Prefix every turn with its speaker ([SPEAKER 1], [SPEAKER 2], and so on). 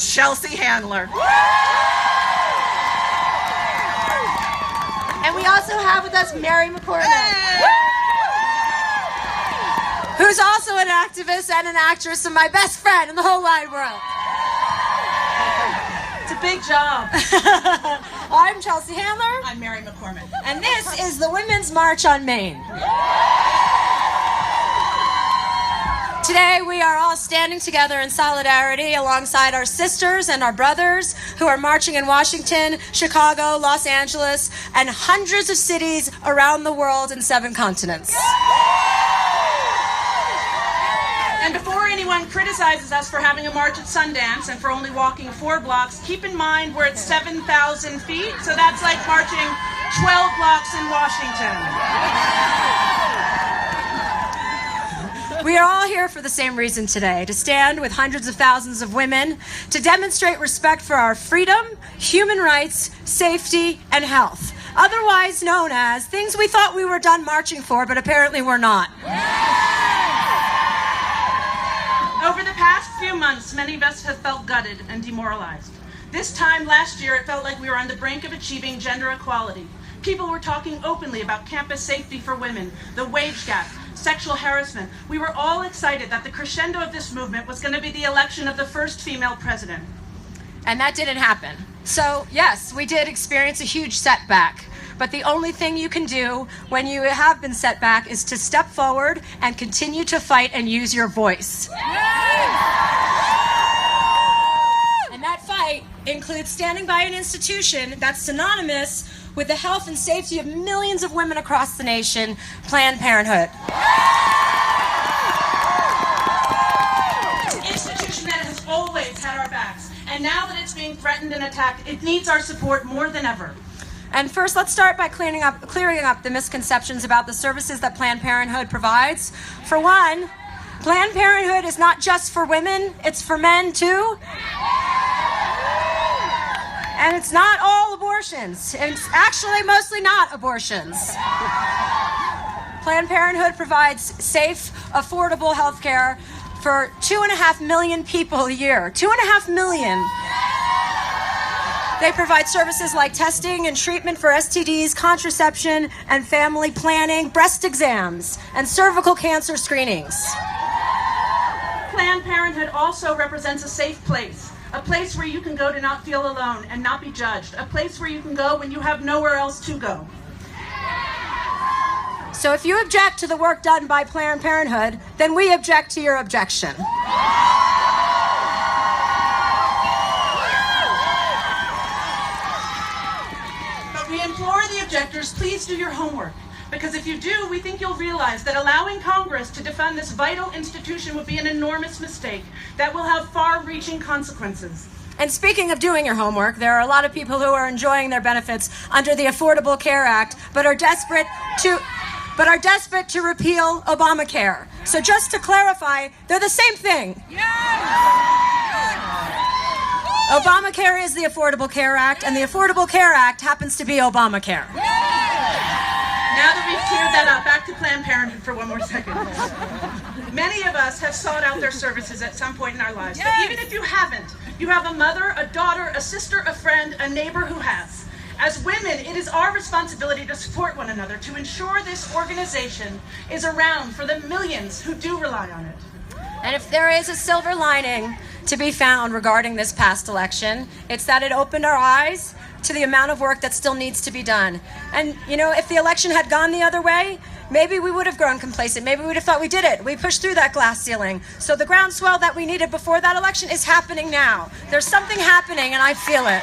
[SPEAKER 1] Chelsea Handler.
[SPEAKER 2] And we also have with us Mary McCormick, who's also an activist and an actress and my best friend in the whole wide world.
[SPEAKER 1] It's a big job.
[SPEAKER 2] I'm Chelsea Handler.
[SPEAKER 1] I'm Mary McCormick.
[SPEAKER 2] And this is the Women's March on Maine. Today we are all standing together in solidarity alongside our sisters and our brothers who are marching in Washington, Chicago, Los Angeles, and hundreds of cities around the world in 7 continents.
[SPEAKER 1] And before anyone criticizes us for having a march at Sundance and for only walking 4 blocks, keep in mind we're at 7,000 feet, so that's like marching 12 blocks in Washington.
[SPEAKER 2] We are all here for the same reason today, to stand with hundreds of thousands of women, to demonstrate respect for our freedom, human rights, safety, and health, otherwise known as things we thought we were done marching for, but apparently we're not.
[SPEAKER 1] Over the past few months, many of us have felt gutted and demoralized. This time last year, it felt like we were on the brink of achieving gender equality. People were talking openly about campus safety for women, the wage gap, sexual harassment. We were all excited that the crescendo of this movement was going to be the election of the first female president.
[SPEAKER 2] And that didn't happen. So yes, we did experience a huge setback. But the only thing you can do when you have been set back is to step forward and continue to fight and use your voice. And that fight includes standing by an institution that's synonymous with the health and safety of millions of women across the nation, Planned Parenthood.
[SPEAKER 1] An institution that has always had our backs, and now that it's being threatened and attacked, it needs our support more than ever.
[SPEAKER 2] And first, let's start by clearing up the misconceptions about the services that Planned Parenthood provides. For one, Planned Parenthood is not just for women, it's for men too. And it's not all abortions. It's actually mostly not abortions. Planned Parenthood provides safe, affordable health care for 2.5 million people a year. 2.5 million. They provide services like testing and treatment for STDs, contraception and family planning, breast exams, and cervical cancer screenings.
[SPEAKER 1] Planned Parenthood also represents a safe place. A place where you can go to not feel alone and not be judged. A place where you can go when you have nowhere else to go.
[SPEAKER 2] So if you object to the work done by Planned Parenthood, then we object to your objection.
[SPEAKER 1] But we implore the objectors, please do your homework. Because if you do, we think you'll realize that allowing Congress to defund this vital institution would be an enormous mistake that will have far-reaching consequences.
[SPEAKER 2] And speaking of doing your homework, there are a lot of people who are enjoying their benefits under the Affordable Care Act, but are desperate to repeal Obamacare. So just to clarify, they're the same thing. Obamacare is the Affordable Care Act, and the Affordable Care Act happens to be Obamacare.
[SPEAKER 1] Now that we've cleared that up, back to Planned Parenthood for one more second. Many of us have sought out their services at some point in our lives. But even if you haven't, you have a mother, a daughter, a sister, a friend, a neighbor who has. As women, it is our responsibility to support one another, to ensure this organization is around for the millions who do rely on it.
[SPEAKER 2] And if there is a silver lining to be found regarding this past election, it's that it opened our eyes to the amount of work that still needs to be done. And, you know, if the election had gone the other way, maybe we would have grown complacent. Maybe we would have thought we did it. We pushed through that glass ceiling. So the groundswell that we needed before that election is happening now. There's something happening, and I feel it.